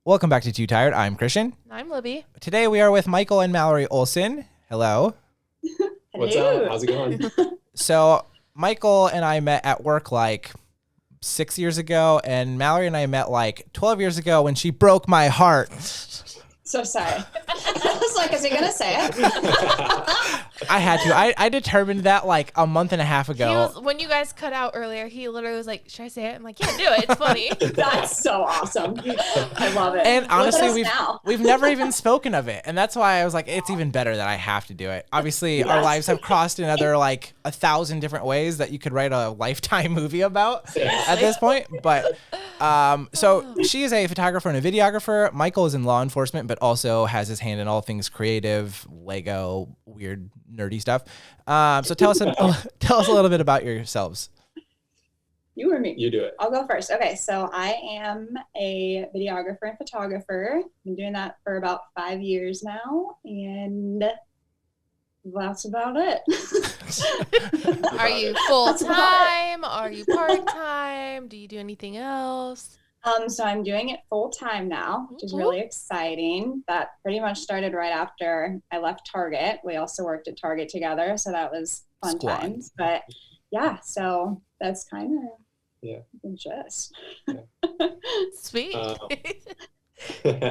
Welcome back to Too Tired. I'm Christian. I'm Libby. Today we are with Michael and Mallory Olson. Hello. What's up? How's it going? So Michael and I met at work like 6 years ago, and Mallory and I met like 12 years ago when she broke my heart. So sorry. I was like, is he going to say it? I had to. I determined that like a month and a half ago. When you guys cut out earlier, he literally was like, should I say it? I'm like, yeah, do it. It's funny. That's so awesome. I love it. And honestly, now. we've never even spoken of it. And that's why I was like, it's even better that I have to do it. Obviously, our lives have crossed in other like 1,000 different ways that you could write a Lifetime movie about at this point. But so she is a photographer and a videographer. Michael is in law enforcement, but also has his hand in all things creative, Lego, weird, nerdy stuff. So tell us a little bit about yourselves. You or me? You do it. I'll go first. Okay, so I am a videographer and photographer. I've been doing that for about 5 years now, and that's about it. Are you full-time? Are you part-time? Do you do anything else? So I'm doing it full time now, which is really exciting. That pretty much started right after I left Target. We also worked at Target together, so that was fun times. But yeah, so that's kind of just Sweet.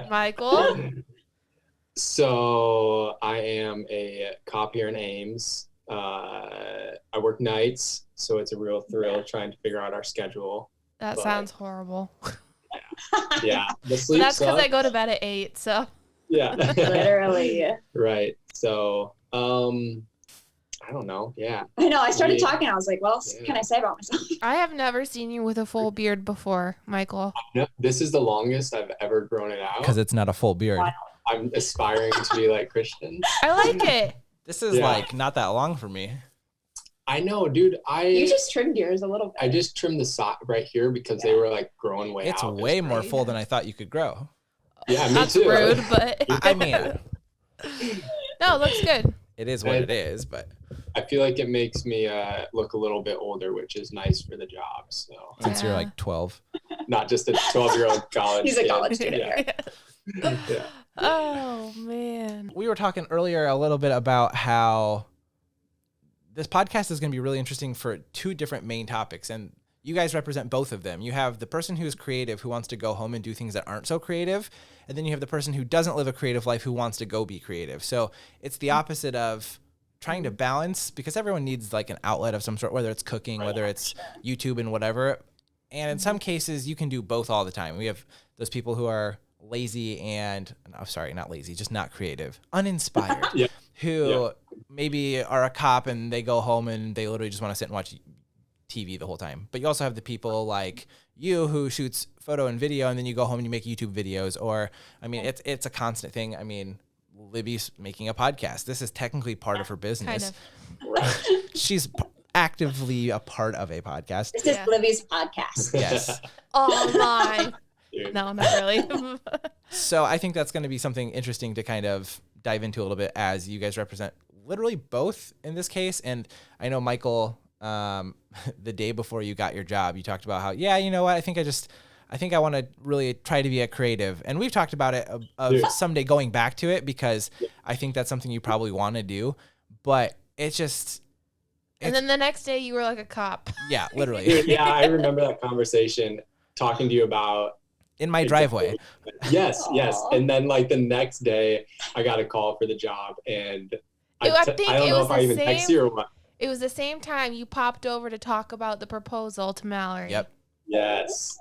Michael? So I am a cop here in Ames. I work nights, so it's a real thrill trying to figure out our schedule. That sounds horrible. Yeah. The sleep That's because sucks. I go to bed at 8, so. Yeah. literally. Right. So, I don't know. Yeah. I know. I started talking. I was like, what else can I say about myself? I have never seen you with a full beard before, Michael. No, this is the longest I've ever grown it out. Because it's not a full beard. Wow. I'm aspiring to be like Christian. I like it. This is like not that long for me. I know, dude. You just trimmed yours a little bit. I just trimmed the sock right here because they were like growing way out. It's way more full than I thought you could grow. Yeah, me That's too. rude, but. I mean, No, it looks good. it is what it is, but I feel like it makes me look a little bit older, which is nice for the job. So since you're like 12. not just a 12-year-old college He's a kid. college student. Yeah. Oh, man. We were talking earlier a little bit about how this podcast is going to be really interesting for two different main topics, and you guys represent both of them. You have the person who's creative who wants to go home and do things that aren't so creative, and then you have the person who doesn't live a creative life who wants to go be creative. So it's the opposite of trying to balance, because everyone needs like an outlet of some sort, whether it's cooking, whether it's YouTube and whatever. And in some cases, you can do both all the time. We have those people who are lazy and, not lazy, just not creative, uninspired, who maybe are a cop and they go home and they literally just want to sit and watch TV the whole time. But you also have the people like you who shoots photo and video, and then you go home and you make YouTube videos. Or, I mean, it's a constant thing. I mean, Libby's making a podcast. This is technically part of her business. Kind of. She's actively a part of a podcast. This is Libby's podcast. Yes. Oh, my. No, not really. So I think that's going to be something interesting to kind of dive into a little bit, as you guys represent literally both in this case. And I know, Michael, the day before you got your job, you talked about how, you know what, I think I want to really try to be a creative. And we've talked about it of someday going back to it, because I think that's something you probably want to do. But it's just... And then the next day you were like a cop. Yeah, literally. Yeah, I remember that conversation talking to you about... In my driveway. Yes. And then like the next day, I got a call for the job, and I don't know if I even texted you or what. It was the same time you popped over to talk about the proposal to Mallory. Yep. Yes.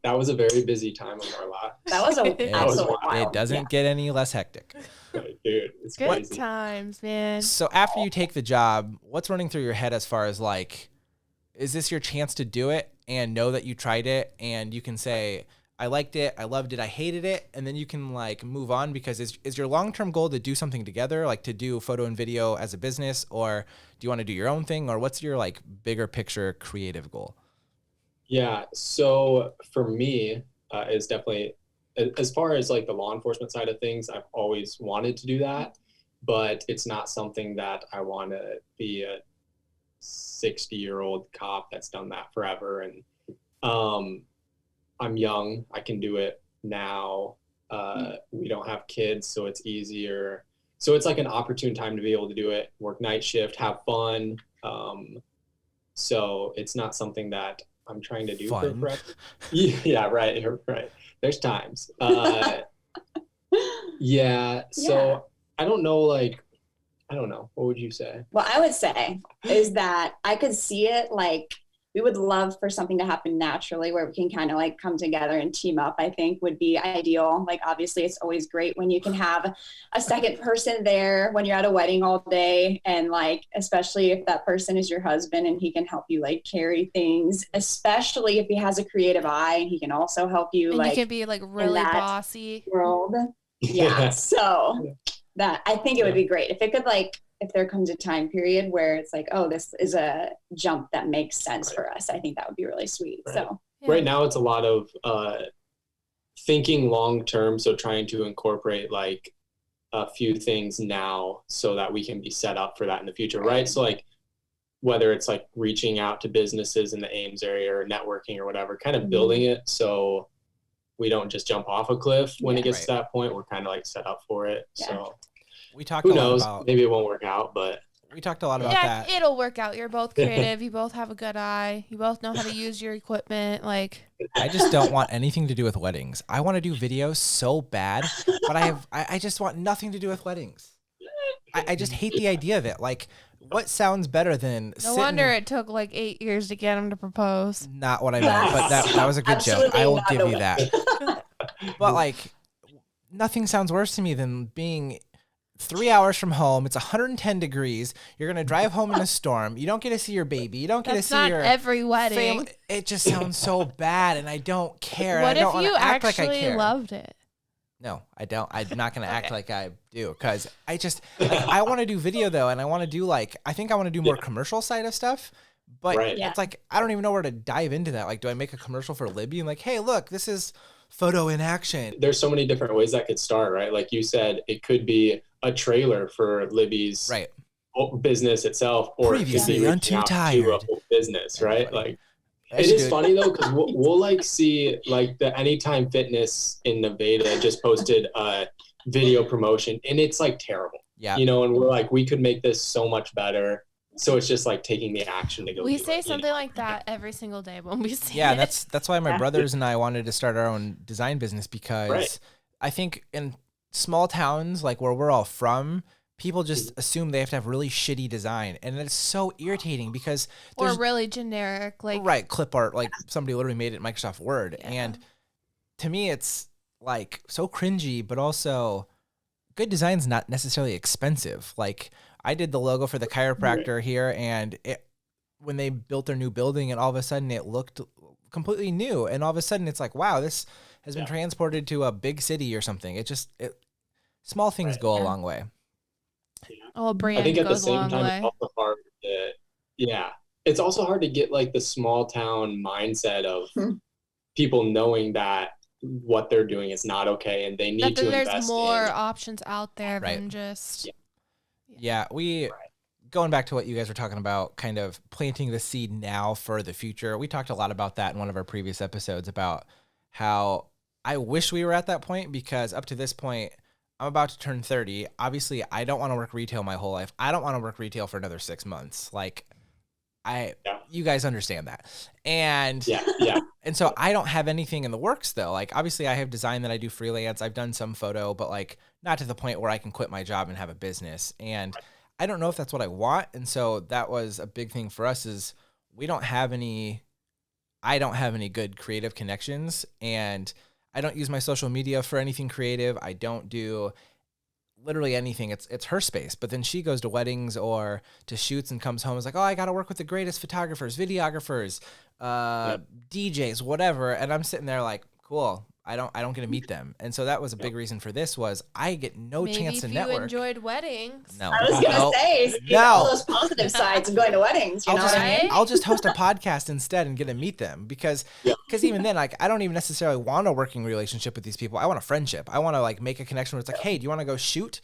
That was a very busy time in our life. That was absolutely wild. It doesn't get any less hectic. Right, dude, it's Good crazy. times, man. So after you take the job, what's running through your head as far as like, is this your chance to do it and know that you tried it, and you can say, I liked it, I loved it, I hated it, and then you can like move on? Because is your long-term goal to do something together, like to do photo and video as a business, or do you want to do your own thing, or what's your like bigger picture creative goal? Yeah, so for me, it's definitely, as far as like the law enforcement side of things, I've always wanted to do that, but it's not something that I want to be a 60-year-old cop that's done that forever. And I'm young, I can do it now, We don't have kids, so it's easier. So it's like an opportune time to be able to do it, work night shift, have fun. So it's not something that I'm trying to do for forever. Yeah, right. There's times. Yeah. So I don't know, like, I don't know. What would you say? Well, I would say is that I could see it like we would love for something to happen naturally where we can kind of like come together and team up, I think would be ideal. Like, obviously it's always great when you can have a second person there when you're at a wedding all day. And like, especially if that person is your husband and he can help you like carry things, especially if he has a creative eye and he can also help you. And like you can be like really bossy. World. Yeah. So that I think it would be great if it could like, if there comes a time period where it's like, oh, this is a jump that makes sense for us. I think that would be really sweet. So right now it's a lot of thinking long term. So trying to incorporate like a few things now so that we can be set up for that in the future. Right. So like whether it's like reaching out to businesses in the Ames area or networking or whatever, kind of building it so we don't just jump off a cliff when it gets to that point. We're kind of like set up for it. So we talked who knows? Maybe it won't work out, but we talked a lot about that. Yeah, it'll work out. You're both creative. You both have a good eye. You both know how to use your equipment. Like, I just don't want anything to do with weddings. I want to do videos so bad, but I just want nothing to do with weddings. I just hate the idea of it. Like, what sounds better than no wonder it took like 8 years to get him to propose. Not what I meant, but that was a good joke. I will give you that. But like, nothing sounds worse to me than being 3 hours from home. It's 110 degrees. You're going to drive home in a storm. You don't get to see your baby. You don't get to see your every wedding. Family. It just sounds so bad, and I don't care. What I don't if you act actually like I care. Loved it? No, I don't. I'm not going to act like I do because I just, like, I want to do video though. And I want to do like, I think I want to do more commercial side of stuff, but it's like, I don't even know where to dive into that. Like, do I make a commercial for Libby and like, hey, look, this is photo in action. There's so many different ways that could start, right? Like you said, it could be a trailer for Libby's business itself, or previously it could be on Too Tired to a whole business, right? Like, it is funny though, because we'll like see like the Anytime Fitness in Nevada just posted a video promotion and it's like terrible. Yeah. You know, and we're like, we could make this so much better. So it's just like taking the action to go. We say something like that every single day when we see it. Yeah, that's why my brothers and I wanted to start our own design business, because I think in small towns like where we're all from, people just assume they have to have really shitty design, and it's so irritating because or really generic, like clip art, like somebody literally made it in Microsoft Word, and to me it's like so cringy, but also good design's not necessarily expensive. Like I did the logo for the chiropractor here, and when they built their new building, and all of a sudden it looked completely new, and all of a sudden it's like, wow, this has been transported to a big city or something. Small things go a long way. Oh, brand I think at the goes a same long time, way. it's also hard it's also hard to get like the small town mindset of people knowing that what they're doing is not okay and they need to invest. There's more options out there than just. Yeah, going back to what you guys were talking about, kind of planting the seed now for the future. We talked a lot about that in one of our previous episodes about how I wish we were at that point, because up to this point, I'm about to turn 30. Obviously, I don't want to work retail my whole life. I don't want to work retail for another 6 months. Like, you guys understand that. And and so I don't have anything in the works though. Like, obviously I have design that I do freelance. I've done some photo, but like not to the point where I can quit my job and have a business. And I don't know if that's what I want. And so that was a big thing for us, is I don't have any good creative connections, and I don't use my social media for anything creative. I don't do literally anything. It's her space. But then she goes to weddings or to shoots and comes home and is like, oh, I got to work with the greatest photographers, videographers, DJs, whatever. And I'm sitting there like, cool. I don't get to meet them. And so that was a big reason for this, was I get no chance to network. Maybe if you enjoyed weddings. No. I was going to say, all those positive sides of going to weddings. You know what I mean? I'll just host a podcast instead and get to meet them, because even then, like, I don't even necessarily want a working relationship with these people. I want a friendship. I want to like make a connection where it's like, hey, do you want to go shoot?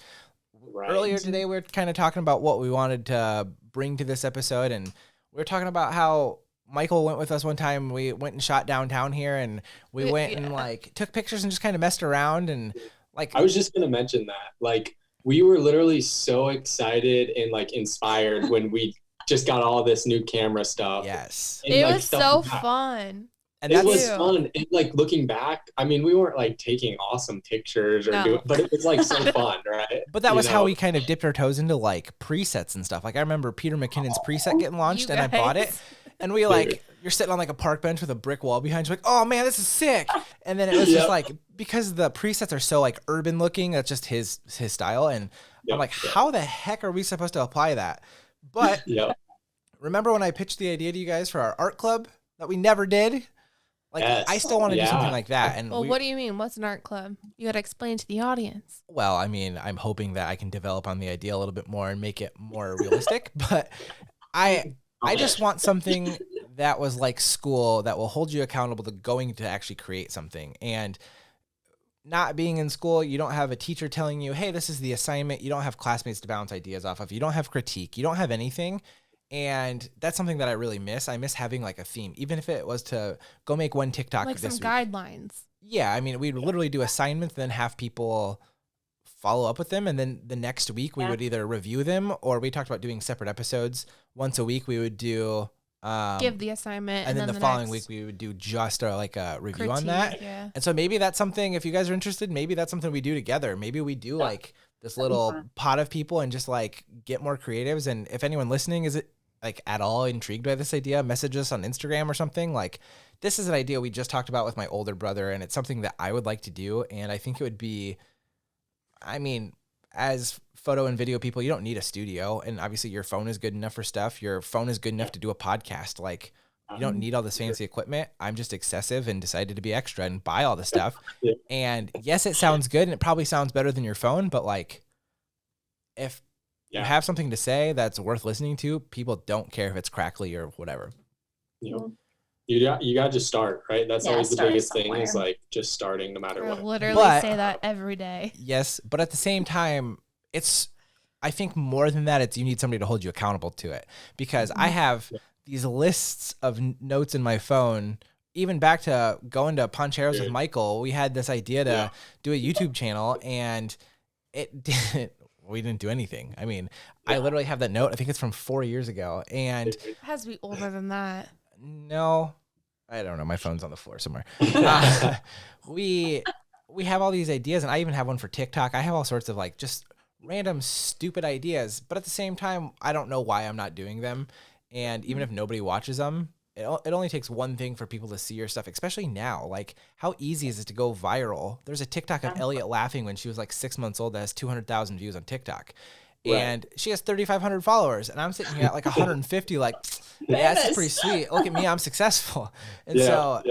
Earlier today, we were kind of talking about what we wanted to bring to this episode, and we were talking about how Michael went with us one time. We went and shot downtown here, and we went and like took pictures and just kind of messed around. And like, I was just going to mention that, like, we were literally so excited and like inspired when we just got all this new camera stuff. yes. And, It like, was stuff so like that. fun. And It that's was fun. And like looking back, I mean, we weren't like taking awesome pictures or doing, but it was like so fun, right? But that You was how know? we kind of dipped our toes into like presets and stuff. Like I remember Peter McKinnon's preset getting launched, You and I bought it. guys. And we like, you're sitting on like a park bench with a brick wall behind you, like, oh man, this is sick. And then it was just like, because the presets are so like urban looking, that's just his style. And I'm like, how the heck are we supposed to apply that? But remember when I pitched the idea to you guys for our art club that we never did? Like, I still want to do something like that. And well, what do you mean? What's an art club? You got to explain to the audience. Well, I mean, I'm hoping that I can develop on the idea a little bit more and make it more realistic. But I just want something that was like school that will hold you accountable to going to actually create something. And not being in school, you don't have a teacher telling you, hey, this is the assignment. You don't have classmates to bounce ideas off of. You don't have critique. You don't have anything. And that's something that I really miss. I miss having like a theme, even if it was to go make one TikTok Like this some week. guidelines. Yeah, I mean, we'd literally do assignments, then have people follow up with them, and then the next week we would either review them, or we talked about doing separate episodes. Once a week we would do give the assignment, and then the following week we would do just like a review on that. Yeah. And so maybe that's something, if you guys are interested, maybe that's something we do together. Maybe we do like this little pot of people and just like get more creatives. And if anyone listening is like at all intrigued by this idea, message us on Instagram or something. Like, this is an idea we just talked about with my older brother, and it's something that I would like to do. And I think it would be, I mean, as photo and video people, you don't need a studio. And obviously your phone is good enough for stuff. Your phone is good enough to do a podcast. Like, you don't need all this fancy equipment. I'm just excessive and decided to be extra and buy all the stuff. And yes, it sounds good, and it probably sounds better than your phone, but like, if you have something to say that's worth listening to, people don't care if it's crackly or whatever. You got to just start, right? That's always the biggest thing, is like just starting no matter I what. literally say that every day. Yes, but at the same time, I think more than that, you need somebody to hold you accountable to it, because I have these lists of notes in my phone. Even back to going to Poncheros with Michael, we had this idea to do a YouTube channel, and we didn't do anything. I mean, I literally have that note. I think it's from 4 years ago, and It has to be older than that. No, I don't know. My phone's on the floor somewhere. We have all these ideas, and I even have one for TikTok. I have all sorts of like just random stupid ideas, but at the same time, I don't know why I'm not doing them. And even if nobody watches them, it only takes one thing for people to see your stuff, especially now. Like, how easy is it to go viral? There's a TikTok of Elliot laughing when she was like 6 months old that has 200,000 views on TikTok. And she has 3,500 followers, and I'm sitting here at like 150, like, yeah, this is pretty sweet. Look at me, I'm successful. And so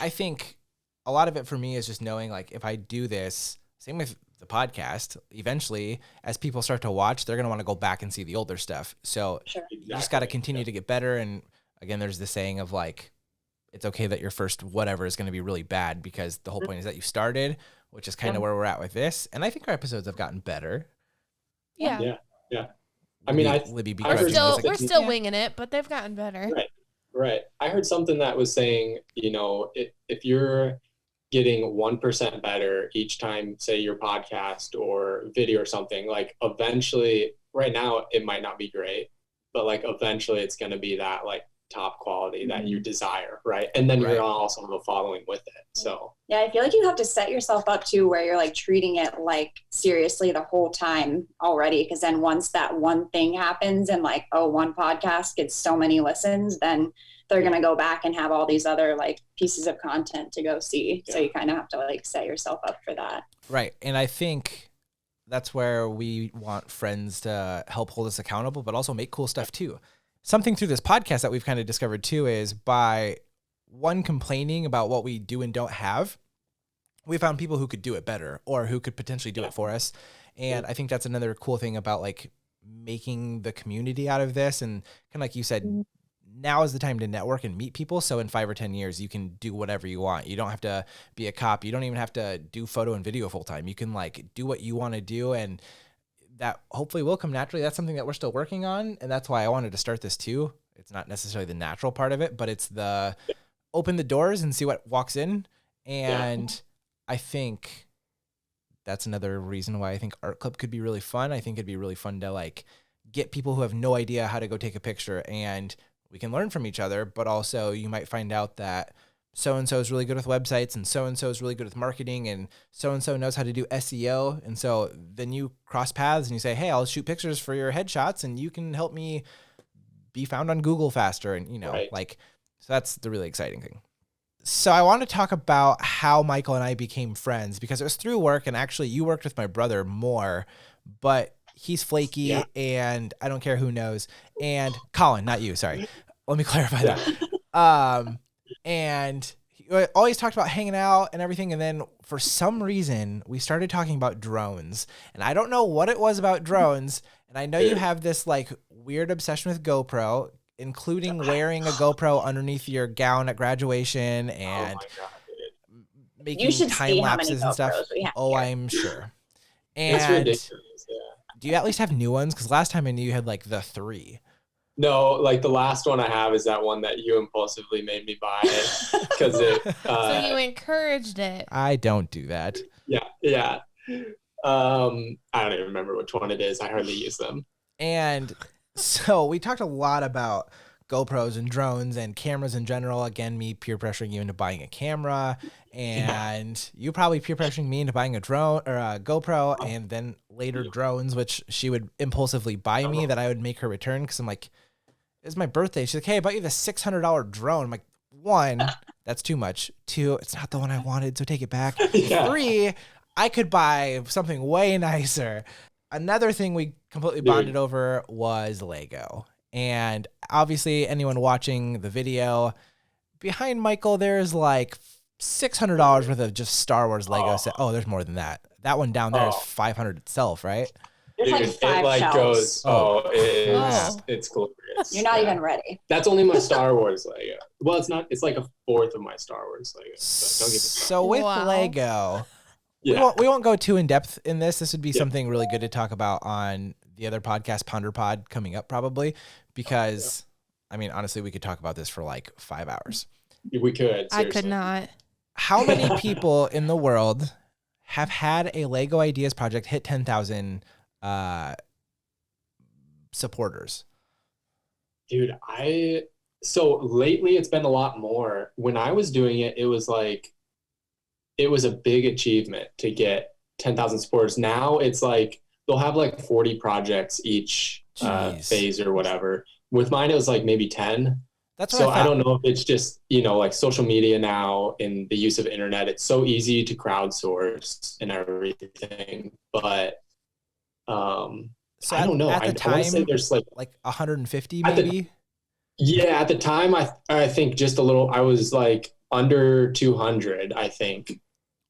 I think a lot of it for me is just knowing, like, if I do this, same with the podcast, eventually, as people start to watch, they're going to want to go back and see the older stuff. So you just got to continue to get better. And again, there's the saying of like, it's okay that your first whatever is going to be really bad, because the whole point is that you started, which is kind of where we're at with this. And I think our episodes have gotten better. Yeah. I mean, we're still winging it, but they've gotten better. Right. I heard something that was saying, if you're getting 1% better each time, say your podcast or video or something, like eventually, right now it might not be great, but like eventually it's going to be that like top quality that you desire, right? And then you're also have a following with it. So yeah, I feel like you have to set yourself up to where you're like treating it like seriously the whole time already, because then once that one thing happens and like, oh, one podcast gets so many listens, then they're going to go back and have all these other like pieces of content to go see. So you kind of have to like set yourself up for that. Right. And I think that's where we want friends to help hold us accountable, but also make cool stuff too. Something through this podcast that we've kind of discovered too is by complaining about what we do and don't have, we found people who could do it better or who could potentially do it for us. And I think that's another cool thing about like making the community out of this. And kind of like you said, now is the time to network and meet people. So in 5 or 10 years, you can do whatever you want. You don't have to be a cop. You don't even have to do photo and video full time. You can like do what you want to do, and that hopefully will come naturally. That's something that we're still working on. And that's why I wanted to start this too. it's not necessarily the natural part of it, but it's the open the doors and see what walks in. And I think that's another reason why I think art club could be really fun. I think it'd be really fun to like get people who have no idea how to go take a picture, and we can learn from each other, but also you might find out that so-and-so is really good with websites and so-and-so is really good with marketing and so-and-so knows how to do SEO. And so then you cross paths and you say, hey, I'll shoot pictures for your headshots and you can help me be found on Google faster. And, you know, like, so that's the really exciting thing. So I want to talk about how Michael and I became friends, because it was through work, and actually you worked with my brother more, but he's flaky and I don't care who knows. And Colin, not you, sorry. Let me clarify that. And he always talked about hanging out and everything. And then for some reason we started talking about drones, and I don't know what it was about drones. And I know you have this like weird obsession with GoPro, including wearing a GoPro underneath your gown at graduation and making time lapses and stuff. Oh, I'm sure. And it's ridiculous. Do you at least have new ones? Because last time I knew you had like the 3. No, like the last one I have is that one that you impulsively made me buy it because it. So you encouraged it. I don't do that. Yeah. I don't even remember which one it is. I hardly use them. And so we talked a lot about GoPros and drones and cameras in general. Again, me peer pressuring you into buying a camera, and you probably peer pressuring me into buying a drone or a GoPro, and then later drones, which she would impulsively buy me that I would make her return because I'm like, it's my birthday. She's like, hey, I bought you the $600 drone. I'm like, 1, that's too much. 2, it's not the one I wanted, so take it back. 3, I could buy something way nicer. Another thing we completely bonded over was Lego. And obviously anyone watching the video, behind Michael, there's like $600 worth of just Star Wars Lego set. Oh, there's more than that. That one down there is $500 itself, right? It's like 5 shelves. It's glorious. You're not even ready. That's only my Star Wars Lego. Well, it's not. It's like a fourth of my Star Wars Lego. So don't give me so with Lego, we won't go too in depth in this. This would be something really good to talk about on the other podcast, Ponder Pod, coming up probably, because I mean, honestly, we could talk about this for like 5 hours. We could. Seriously. I could not. How many people in the world have had a Lego Ideas project hit 10,000 supporters? Dude, so lately it's been a lot more. When I was doing it, it was a big achievement to get 10,000 supporters. Now it's like they'll have like 40 projects each phase or whatever. With mine, it was like maybe 10. That's so I don't know if it's just, like social media now and the use of internet. It's so easy to crowdsource and everything. But so I don't know. At the time, I want to say there's like 150 maybe. At the time, I think just a little. I was like under 200, I think.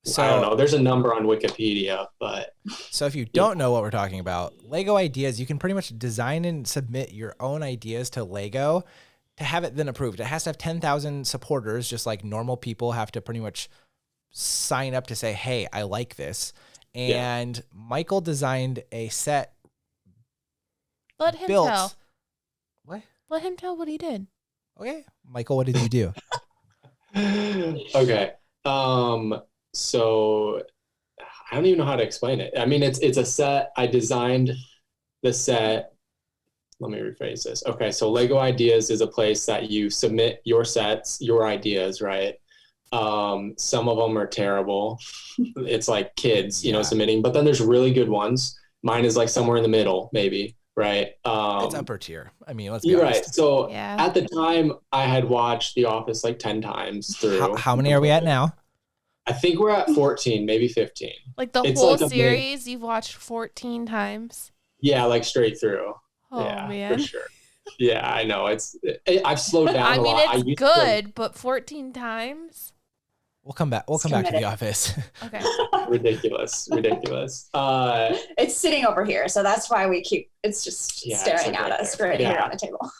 So I don't know. There's a number on Wikipedia, but so if you don't know what we're talking about, Lego Ideas, you can pretty much design and submit your own ideas to Lego to have it then approved. It has to have 10,000 supporters, just like normal people have to pretty much sign up to say, hey, I like this. And Michael designed a set. Let him tell. What? Let him tell what he did. Okay. Michael, what did you do? Okay. So I don't even know how to explain it. I mean, it's a set. I designed the set. Let me rephrase this. Okay. So Lego Ideas is a place that you submit your sets, your ideas, right? Some of them are terrible. It's like kids, submitting, but then there's really good ones. Mine is like somewhere in the middle, maybe. Right. It's upper tier. I mean, let's be honest. Right. So at the time I had watched The Office like 10 times through. How many are we at now? I think we're at 14, maybe 15. Like the whole series you've watched 14 times? Yeah, like straight through. Oh, man. For sure. Yeah, I know. I've slowed down a lot. I mean, it's good, but 14 times? We'll come back. We'll come back to The Office. Okay. Ridiculous. It's sitting over here, so that's why it's just staring at us right here on the table.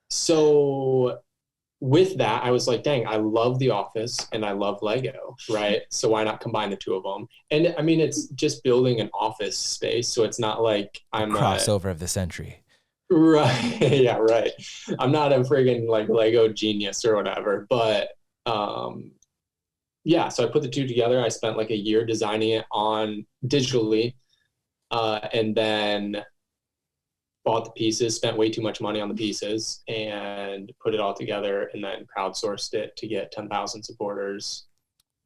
So with that, I was like, dang, I love The Office and I love Lego, right? So why not combine the two of them? And I mean, it's just building an office space, so it's not like I'm crossover of the century. Right. Yeah, right. I'm not a friggin' like Lego genius or whatever, but yeah, so I put the two together. I spent like a year designing it on digitally, and then bought the pieces, spent way too much money on the pieces, and put it all together, and then crowdsourced it to get 10,000 supporters.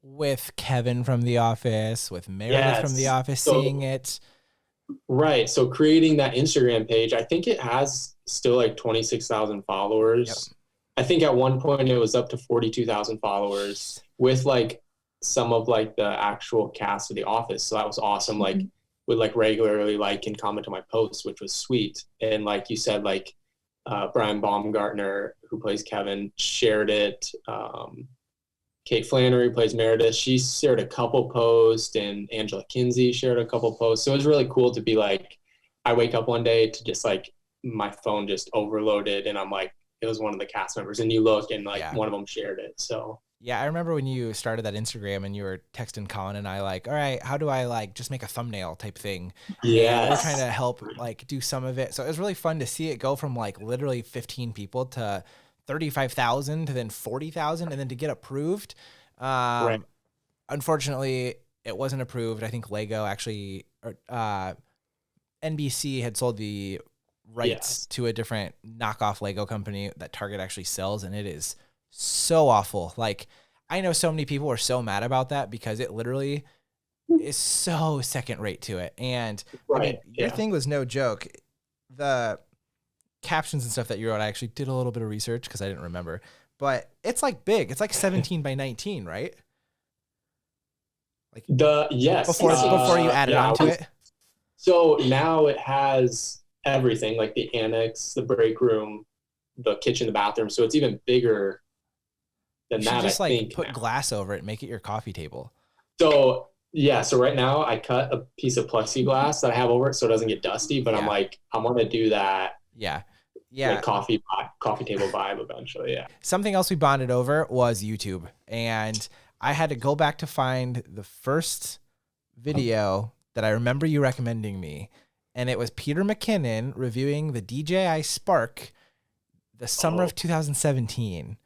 With Kevin from The Office, with Meredith from The Office seeing it. Right. So creating that Instagram page, I think it has still like 26,000 followers. Yep. I think at one point it was up to 42,000 followers with like some of like the actual cast of The Office. So that was awesome. Like would like regularly like and comment on my posts, which was sweet. And like you said, like Brian Baumgartner, who plays Kevin, shared it. Kate Flannery plays Meredith. She shared a couple posts, and Angela Kinsey shared a couple posts. So it was really cool to be like, I wake up one day to just like my phone just overloaded, and I'm like, it was one of the cast members, and you look and like one of them shared it. So yeah, I remember when you started that Instagram and you were texting Colin and I like, all right, how do I like just make a thumbnail type thing? Yeah, we're trying to help like do some of it. So it was really fun to see it go from like literally 15 people to 35,000 to then 40,000 and then to get approved. Right. Unfortunately, it wasn't approved. I think Lego actually, NBC had sold the rights to a different knockoff Lego company that Target actually sells, and it is so awful. Like, I know so many people were so mad about that because it literally is so second rate to it. And I mean, your thing was no joke. The captions and stuff that you wrote, I actually did a little bit of research because I didn't remember, but it's like big. It's like 17 by 19, right? Like before you added on to it. So now it has everything, like the annex, the break room, the kitchen, the bathroom. So it's even bigger than that. Just I like think put glass over it and make it your coffee table. So yeah, so right now I cut a piece of plexiglass that I have over it so it doesn't get dusty, but I'm like, I want to do that. Yeah. Like coffee table vibe eventually. Yeah. Something else we bonded over was YouTube. And I had to go back to find the first video that I remember you recommending me. And it was Peter McKinnon reviewing the DJI Spark the summer of 2017.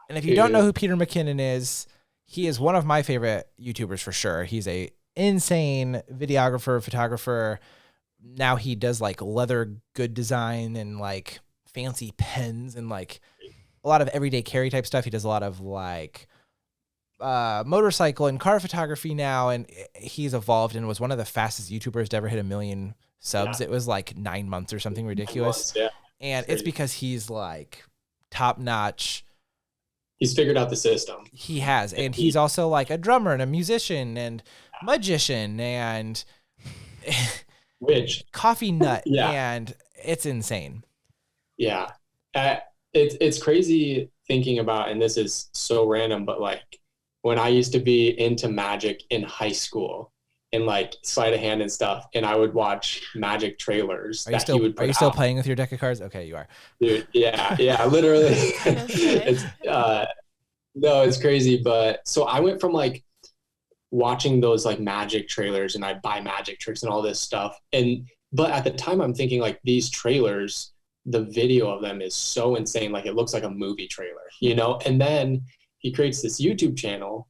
And if you don't know who Peter McKinnon is, he is one of my favorite YouTubers for sure. He's a insane videographer, photographer. Now he does like leather good design and like fancy pens and like a lot of everyday carry type stuff. He does a lot of like motorcycle and car photography now. And he's evolved and was one of the fastest YouTubers to ever hit 1 million subs. It was like 9 months or something ridiculous. And it's because he's like top notch. He's figured out the system. He has. And he's also like a drummer and a musician and magician and coffee nut. And it's insane. Yeah. It's crazy thinking about, and this is so random, but like when I used to be into magic in high school and like sleight of hand and stuff, and I would watch magic trailers he would put Are you still playing with your deck of cards? Okay, you are. Dude, yeah, literally. It's crazy. But so I went from like watching those like magic trailers, and I'd buy magic tricks and all this stuff. But at the time I'm thinking like these trailers, the video of them is so insane. Like it looks like a movie trailer, you know? And then he creates this YouTube channel,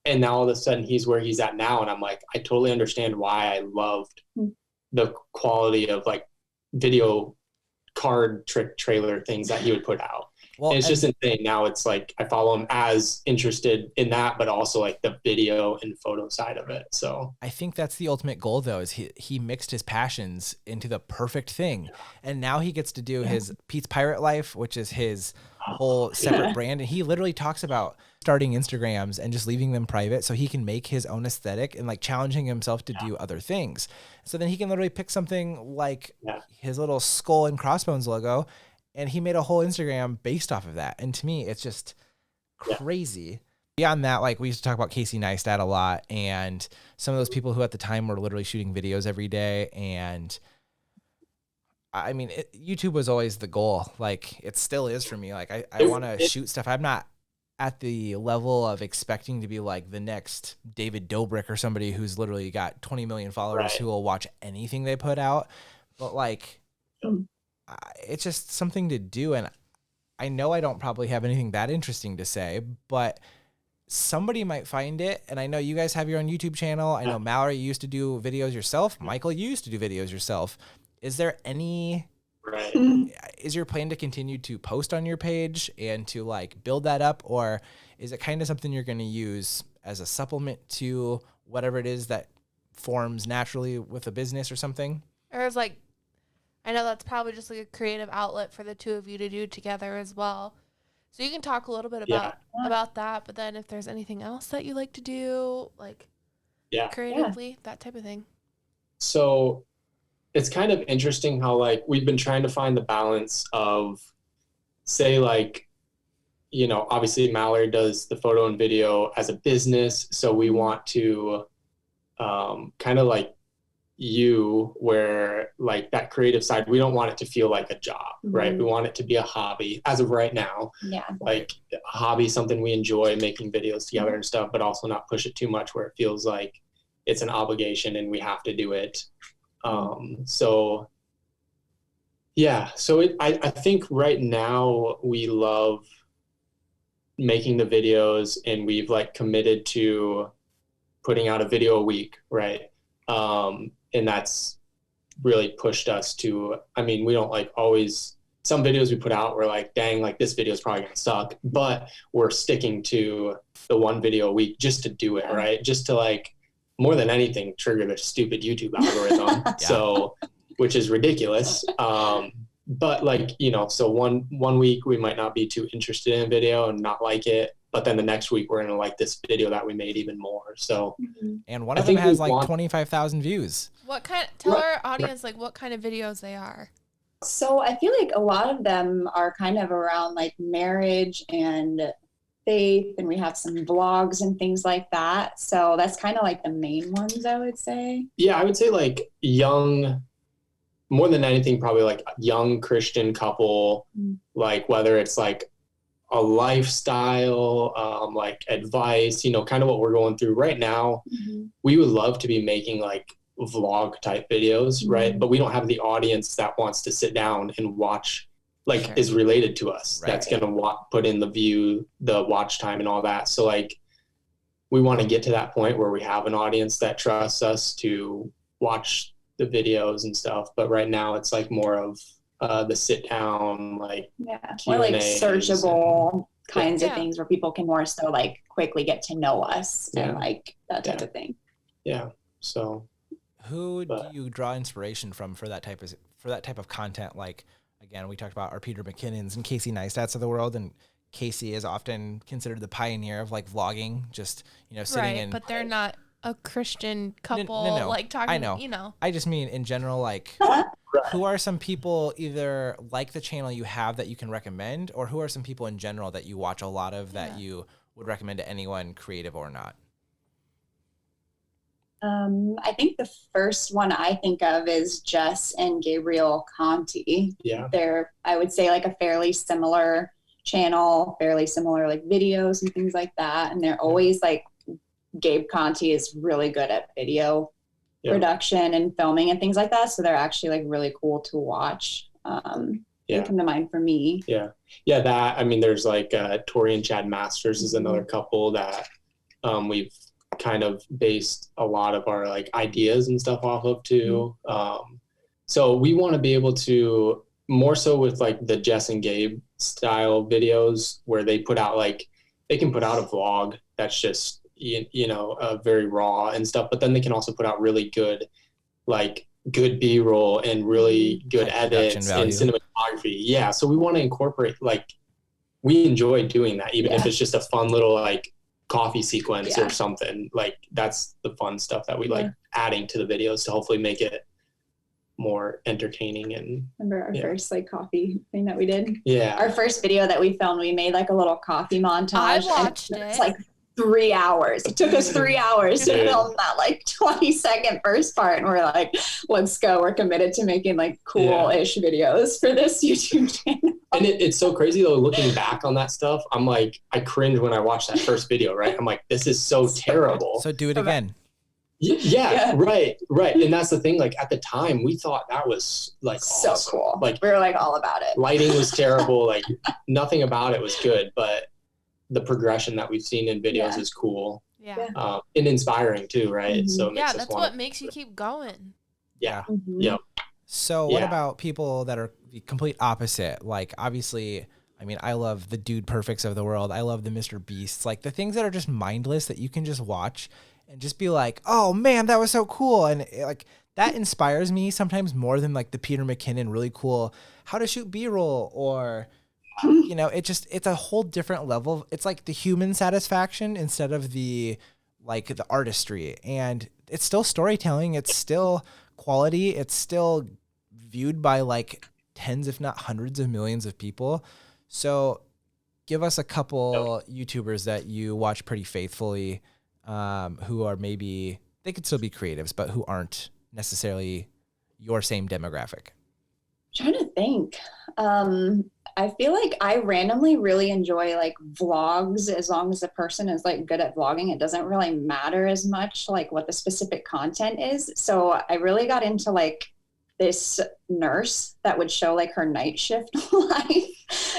and now all of a sudden he's where he's at now. And I'm like, I totally understand why I loved the quality of like video card trick trailer things that he would put out. Well, it's just insane. Now it's like I follow him as interested in that, but also like the video and photo side of it. So I think that's the ultimate goal, though, is he mixed his passions into the perfect thing. And now he gets to do his Pete's Pirate Life, which is his whole separate brand. And he literally talks about starting Instagrams and just leaving them private so he can make his own aesthetic and like challenging himself to do other things. So then he can literally pick something like his little skull and crossbones logo, and he made a whole Instagram based off of that. And to me, it's just crazy. Beyond that, like we used to talk about Casey Neistat a lot, and some of those people who at the time were literally shooting videos every day. And I mean, YouTube was always the goal. Like it still is for me. Like I want to shoot stuff. I'm not at the level of expecting to be like the next David Dobrik or somebody who's literally got 20 million followers who will watch anything they put out. But like it's just something to do. And I know I don't probably have anything that interesting to say, but somebody might find it. And I know you guys have your own YouTube channel. I know Mallory, you used to do videos yourself. Michael, you used to do videos yourself. Is there any, is your plan to continue to post on your page and to like build that up? Or is it kind of something you're going to use as a supplement to whatever it is that forms naturally with a business or something? Or is like, I know that's probably just like a creative outlet for the two of you to do together as well. So you can talk a little bit about that, but then if there's anything else that you like to do, like creatively, that type of thing. So it's kind of interesting how like we've been trying to find the balance of, say, like, you know, obviously Mallory does the photo and video as a business. So we want to kind of like where like that creative side, we don't want it to feel like a job, right? We want it to be a hobby as of right now. Like a hobby, something we enjoy making videos together and stuff, but also not push it too much where it feels like it's an obligation and we have to do it. So I think right now we love making the videos and we've like committed to putting out a video a week, right? And that's really pushed us to, I mean, we don't like always, some videos we put out, we're like, dang, like this video is probably gonna suck, but we're sticking to the one video a week just to do it, right? Just to like, more than anything, trigger the stupid YouTube algorithm. So, which is ridiculous. But like, you know, so one week we might not be too interested in a video and not like it, but then the next week we're gonna like this video that we made even more. So, and one of them has like 25,000 views. What kind? Tell our audience like what kind of videos they are. So I feel like a lot of them are kind of around like marriage and faith, and we have some vlogs and things like that. So that's kind of like the main ones, I would say. Yeah, I would say like young, more than anything, probably like a young Christian couple, like whether it's like a lifestyle, like advice, you know, kind of what we're going through right now. We would love to be making like vlog type videos, right? But we don't have the audience that wants to sit down and watch, like is related to us. That's going to put in the view, the watch time and all that. So like, we want to get to that point where we have an audience that trusts us to watch the videos and stuff. But right now it's like more of the sit down, like more like searchable kinds of things where people can more so like quickly get to know us and like that type of thing. So who do you draw inspiration from for that type of content? Like, again, we talked about our Peter McKinnons and Casey Neistat's of the world, and Casey is often considered the pioneer of like vlogging, just, you know, sitting in. But they're not a Christian couple, no. like talking, I know. You know. I just mean in general, like who are some people either like the channel you have that you can recommend, or who are some people in general that you watch a lot of that you would recommend to anyone, creative or not? I think the first one I think of is Jess and Gabriel Conti. They're, I would say, like a fairly similar channel, fairly similar like videos and things like that. And they're always like, Gabe Conti is really good at video production and filming and things like that. So they're actually like really cool to watch. They come to mind for me. That, I mean, there's like Tori and Chad Masters is another couple that we've kind of based a lot of our like ideas and stuff off of too. So we want to be able to more so with like the Jess and Gabe style videos where they put out like, they can put out a vlog that's just, you know, very raw and stuff, but then they can also put out really good, like good B-roll and really good edits and cinematography. So we want to incorporate, like, we enjoy doing that, even if it's just a fun little like coffee sequence or something. Like that's the fun stuff that we like adding to the videos to hopefully make it more entertaining. And remember our first like coffee thing that we did? Our first video that we filmed, we made like a little coffee montage. I watched it. It's like 3 hours. It took us 3 hours to film that like 20-second first part, and we're like, let's go. We're committed to making like cool-ish videos for this YouTube channel. And it's so crazy though, looking back on that stuff, I'm like, I cringe when I watch that first video, right? I'm like, this is so terrible. So do it again. Yeah, right. And that's the thing. Like at the time, we thought that was like so awesome. Cool. Like we were like all about it. Lighting was terrible. Like nothing about it was good, but the progression that we've seen in videos is cool. Yeah. And inspiring too, right? Mm-hmm. So that's what makes you keep going. Yeah. Mm-hmm. Yep. So what about people that are the complete opposite? Like obviously, I mean, I love the Dude Perfects of the world. I love the Mr. Beasts, like the things that are just mindless that you can just watch and just be like, oh man, that was so cool. And like that inspires me sometimes more than like the Peter McKinnon really cool how to shoot B-roll or, you know, it's a whole different level. It's like the human satisfaction instead of the artistry, and it's still storytelling. It's still quality. It's still viewed by like tens, if not hundreds of millions of people. So give us a couple YouTubers that you watch pretty faithfully, who are maybe, they could still be creatives, but who aren't necessarily your same demographic. I'm trying to think. I feel like I randomly really enjoy like vlogs as long as the person is like good at vlogging. It doesn't really matter as much like what the specific content is. So I really got into like this nurse that would show like her night shift life.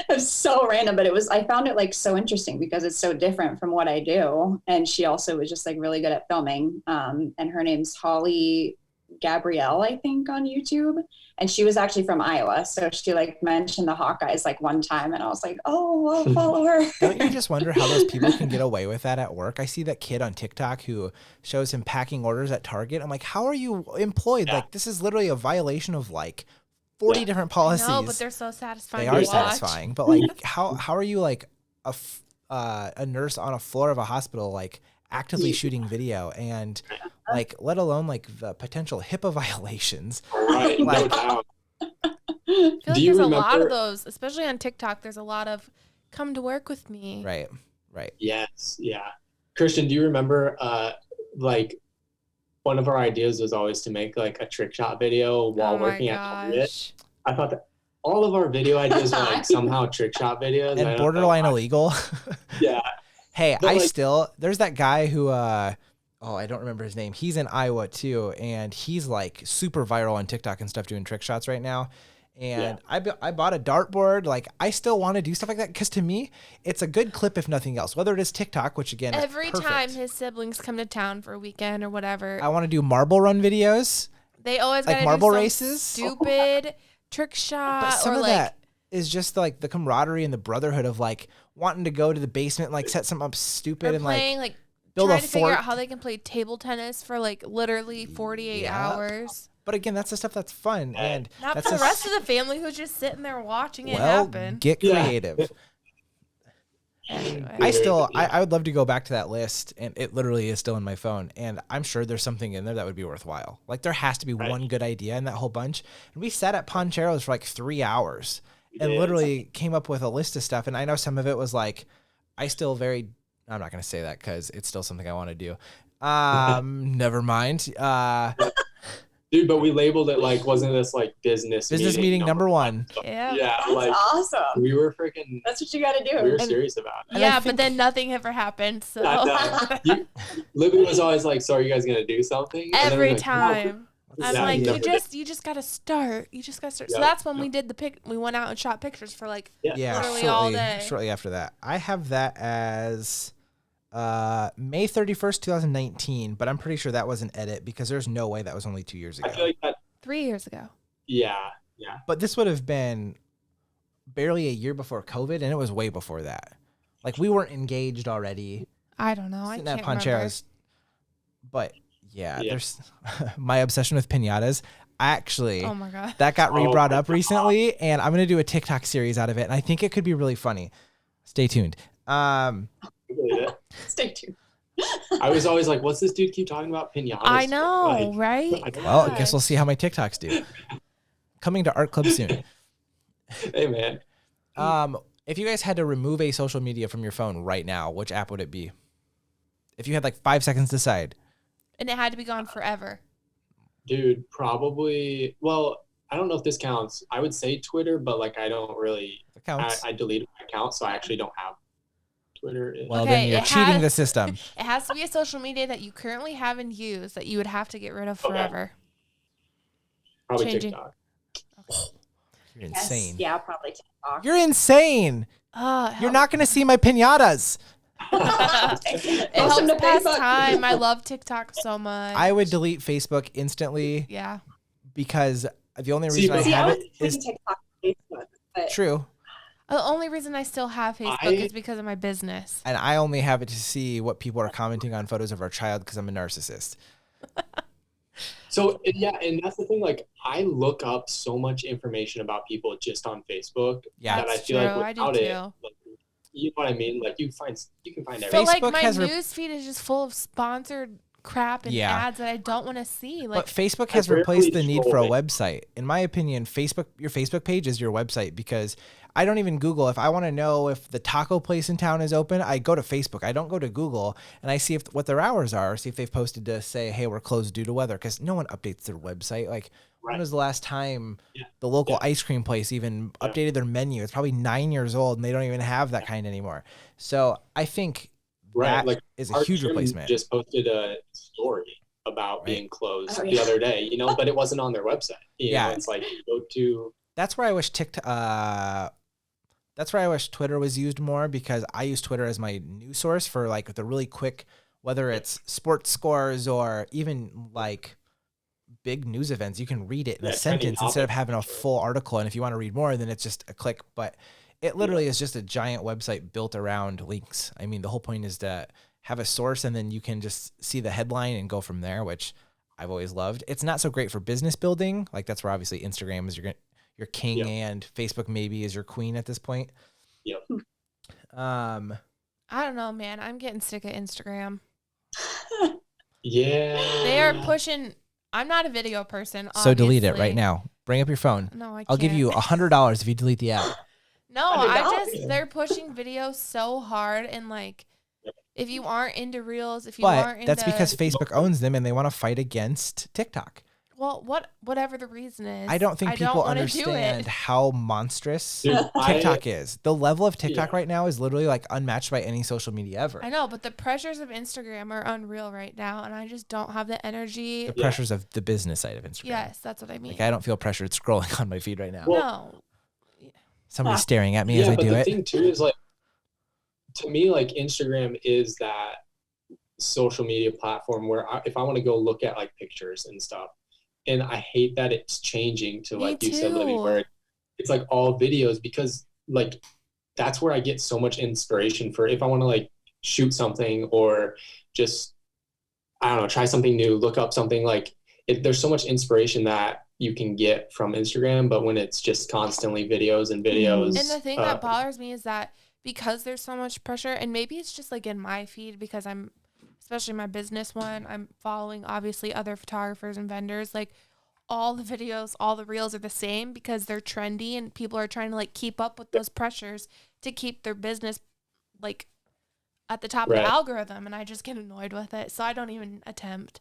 It was so random, but I found it like so interesting because it's so different from what I do. And she also was just like really good at filming. And her name's Holly Gabrielle, I think, on YouTube. And she was actually from Iowa. So she like mentioned the Hawkeyes like one time. And I was like, oh, I'll follow her. Don't you just wonder how those people can get away with that at work? I see that kid on TikTok who shows him packing orders at Target. I'm like, how are you employed? Like, this is literally a violation of like 40 different policies. No, but they're so satisfying. They are satisfying. But like, how are you like a nurse on a floor of a hospital, like actively shooting video and like, let alone like the potential HIPAA violations. Right, like, no doubt. I feel like there's a lot of those, especially on TikTok. There's a lot of come to work with me. Right. Yes, yeah. Christian, do you remember like one of our ideas was always to make like a trick shot video while working at Target? I thought that all of our video ideas were like somehow trick shot videos. And borderline illegal. Yeah. Hey, but there's that guy who, I don't remember his name. He's in Iowa too. And he's like super viral on TikTok and stuff doing trick shots right now. And I bought a dartboard. Like I still want to do stuff like that. Cause to me, it's a good clip, if nothing else, whether it is TikTok, which again, every time his siblings come to town for a weekend or whatever, I want to do marble run videos. They always like marble races, stupid trick shot. But some or of like, that is just like the camaraderie and the brotherhood of like wanting to go to the basement, and, like set something up stupid and playing, like build trying to figure out how they can play table tennis for like literally 48 hours. But again, that's the stuff that's fun, and not that's for the rest of the family who's just sitting there watching it well, happen. Get creative. Anyway. I would love to go back to that list, and it literally is still in my phone, and I'm sure there's something in there that would be worthwhile. Like there has to be one good idea in that whole bunch. And we sat at Ponchero's for like 3 hours and literally came up with a list of stuff. And I know some of it was like, I'm not going to say that because it's still something I want to do. Never mind. Dude, but we labeled it like, wasn't this like business meeting number one? Yeah, that's like awesome. We were freaking. That's what you got to do. We were serious about it. Yeah, but then nothing ever happened. So Libby was always like, "So are you guys gonna do something?" Every time. I'm like, you just gotta start. You just gotta start. So that's when we did we went out and shot pictures for like literally all day. Shortly after that, I have that as May 31st, 2019, but I'm pretty sure that was an edit because there's no way that was only 2 years ago. I feel like that 3 years ago. Yeah. But this would have been barely a year before COVID, and it was way before that. Like we weren't engaged already. I don't know. I can't remember. But yeah, there's my obsession with piñatas. Actually, oh my God, that got re-brought up recently, and I'm gonna do a TikTok series out of it, and I think it could be really funny. Stay tuned. Stay tuned. I was always like, what's this dude keep talking about piñatas? I know, right? Well, I guess we'll see how my TikToks do. Coming to Art Club soon. Hey, man. If you guys had to remove a social media from your phone right now, which app would it be? If you had like 5 seconds to decide. And it had to be gone forever. Dude, probably, well, I don't know if this counts. I would say Twitter, but like I don't really, it counts. I deleted my account, so I actually don't have Twitter is. Well, Okay, then you're cheating the system. It has to be a social media that you currently have and use that you would have to get rid of forever. Probably Changing. TikTok. You're insane. Yes, yeah, probably TikTok. You're insane. You're not going to see my pinatas. It helps to pass Facebook. time. I love TikTok so much. I would delete Facebook instantly Yeah. because the only reason I See, have I it was is between TikTok and Facebook, but true. The only reason I still have Facebook is because of my business. And I only have it to see what people are commenting on photos of our child because I'm a narcissist. So yeah, and that's the thing. Like, I look up so much information about people just on Facebook Yeah. that I That's feel true. like I do without it, too. like, you know what I mean? Like, you can find But everything. like Facebook my has news feed is just full of sponsored crap and Yeah. ads that I don't want to see. Like But Facebook has rarely replaced the need for a scroll it. website. In my opinion, your Facebook page is your website because I don't even Google. If I want to know if the taco place in town is open, I go to Facebook. I don't go to Google and I see what their hours are, see if they've posted to say, hey, we're closed due to weather, because no one updates their website. Like, when Right. was the last time Yeah. the local Yeah. ice cream place even Yeah. updated their menu? It's probably 9 years old and they don't even have that kind anymore. So I think Right, that like is a our huge gym replacement. just posted a story about Right. being closed Oh, the yeah. other day, but it wasn't on their website. You Yeah. know, it's like go to That's where I wish that's where I wish Twitter was used more, because I use Twitter as my news source for like the really quick, whether it's sports scores or even like big news events. You can read it in a Yeah, trending sentence instead of topics, having a for sure. full article. And if you want to read more, then it's just a click. But it literally is just a giant website built around links. I mean, the whole point is to have a source and then you can just see the headline and go from there, which I've always loved. It's not so great for business building. Like, that's where obviously Instagram is your king, Yep. and Facebook maybe is your queen at this point. Yep. I don't know, man. I'm getting sick of Instagram. Yeah. They are pushing. I'm not a video person. So delete it obviously. right now. Bring up your phone. No, I can't. I'll give you $100 if you delete the app. No, $100? they're pushing video so hard, and like, if you aren't into reels, if you But aren't into, that's because Facebook owns them and they want to fight against TikTok. well, whatever the reason is, I don't think people wanna understand do it. how monstrous Dude, TikTok is. The level of TikTok Yeah. right now is literally like unmatched by any social media ever. I know, but the pressures of Instagram are unreal right now, and I just don't have the energy. The pressures of the business side of Instagram. Yes, that's what I mean. Like, I don't feel pressured scrolling on my feed right now. No, Somebody's staring at me as I but do the it. thing too is, like, to me, like, Instagram is that social media platform where if I want to go look at like pictures and stuff, and I hate that it's changing to, Me like you said, Libby, too. where it's like all videos, because like that's where I get so much inspiration for if I want to like shoot something or just, I don't know, try something new, look up something. Like, there's so much inspiration that you can get from Instagram, but when it's just constantly videos and videos. and the thing that bothers me is that because there's so much pressure, and maybe it's just like in my feed because I'm, especially my business one, I'm following obviously other photographers and vendors. Like, all the videos, all the reels are the same because they're trendy and people are trying to like keep up with those pressures to keep their business like at the top of Right. the algorithm. And I just get annoyed with it. So I don't even attempt.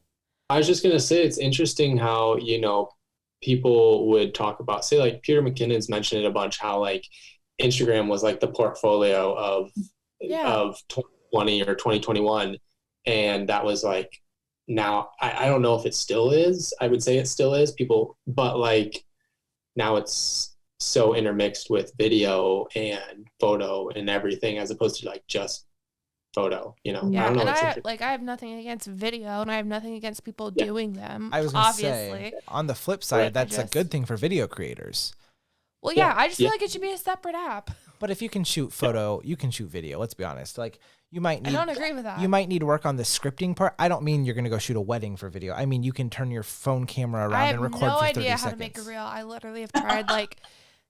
I was just going to say, it's interesting how, people would talk about, say, like Peter McKinnon's mentioned it a bunch, how like Instagram was like the portfolio of 2020 or 2021. And that was like, now I don't know if it still is. I would say it still is, people, but like now it's so intermixed with video and photo and everything, as opposed to like just photo, Yeah, I don't know. and it's I interesting. have nothing against video, and I have nothing against people doing them. I was going to obviously. say, on the flip side, Right. that's a Just- good thing for video creators. Well, yeah, Yeah, I just feel yeah. like it should be a separate app. But if you can shoot photo, you can shoot video. Let's be honest. Like, you might I need don't agree with that. you might need to work on the scripting part. I don't mean you're going to go shoot a wedding for video. I mean, you can turn your phone camera I around have and record no for 30 idea how seconds. to make a reel. I literally have tried like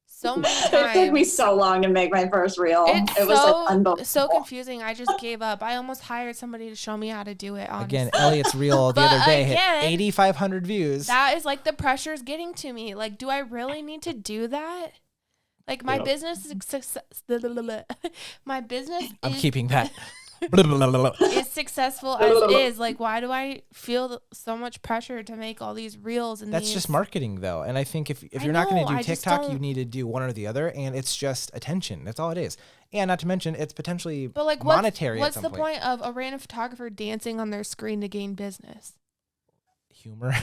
so many It took me times. so long to make my first reel. It's It was so like unbelievable. so confusing. I just gave up. I almost hired somebody to show me how to do it. Honestly. Again, Elliot's reel the But other day again, hit 8,500 views. that is like the pressure's getting to me. Like, do I really need to do that? Like, my Yep. business is success. My business I'm is keeping that. is successful as is. Like, why do I feel so much pressure to make all these reels? And that's just marketing, though. And I think if you're not going to do TikTok, you need to do one or the other, and it's just attention. That's all it is. And not to mention, it's potentially monetary. What's at the some point of a random photographer dancing on their screen to gain business? Humor.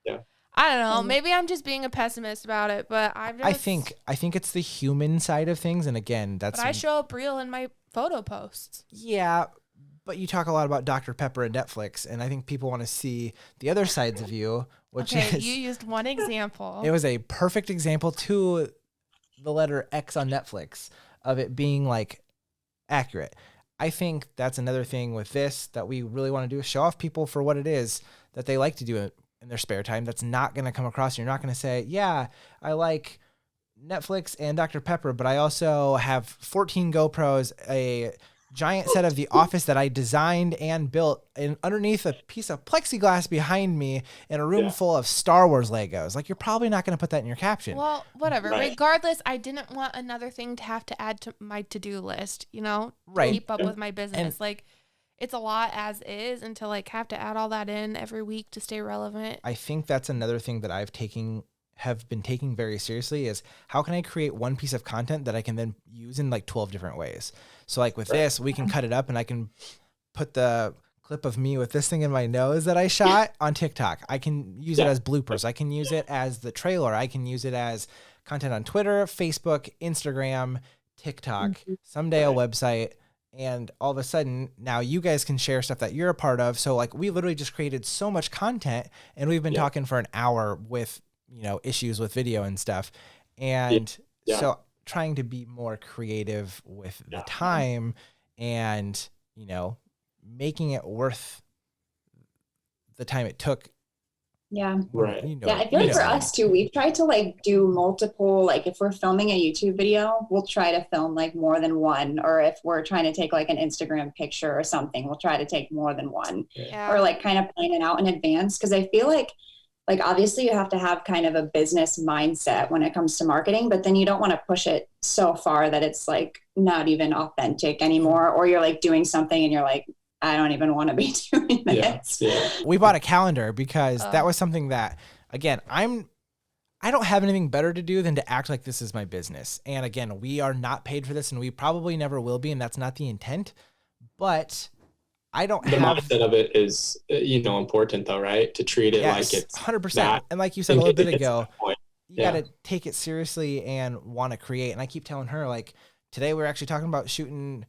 Yeah. I don't know. Maybe I'm just being a pessimist about it, but I think it's the human side of things, and again, But I show up real in my photo posts. Yeah, but you talk a lot about Dr. Pepper and Netflix, and I think people want to see the other sides of you, which is... you used one example. It was a perfect example to the letter X on Netflix of it being, like, accurate. I think that's another thing with this that we really want to do is show off people for what it is that they like to do in their spare time. That's not going to come across. You're not going to say, yeah, I like Netflix and Dr. Pepper, but I also have 14 GoPros, a giant set of The Office that I designed and built, and underneath a piece of plexiglass behind me in a room full of Star Wars Legos. Like, you're probably not going to put that in your caption. Well, whatever. Right. Regardless, I didn't want another thing to have to add to my to-do list, to keep up with my business. Like, it's a lot as is, and to like have to add all that in every week to stay relevant. I think that's another thing that have been taking very seriously is how can I create one piece of content that I can then use in like 12 different ways. So like with this, we can cut it up and I can put the clip of me with this thing in my nose that I shot on TikTok. I can use it as bloopers. I can use it as the trailer. I can use it as content on Twitter, Facebook, Instagram, TikTok, someday a website. And all of a sudden now you guys can share stuff that you're a part of. So like we literally just created so much content and we've been talking for an hour with, issues with video and stuff. And so trying to be more creative with the time and, making it worth the time it took. Yeah. Right. I feel like for us too, we've tried to like do multiple, like if we're filming a YouTube video, we'll try to film like more than one, or if we're trying to take like an Instagram picture or something, we'll try to take more than one, or like kind of plan it out in advance. Cause I feel like obviously you have to have kind of a business mindset when it comes to marketing, but then you don't want to push it so far that it's like not even authentic anymore, or you're like doing something and you're like, I don't even want to be doing this. We bought a calendar because that was something that, again, I don't have anything better to do than to act like this is my business. And again, we are not paid for this and we probably never will be. And that's not the intent, but I don't the mindset of it is, important though, right? To treat it like it's 100%. And like you said a little bit ago, you got to take it seriously and want to create. And I keep telling her, like, today we're actually talking about shooting,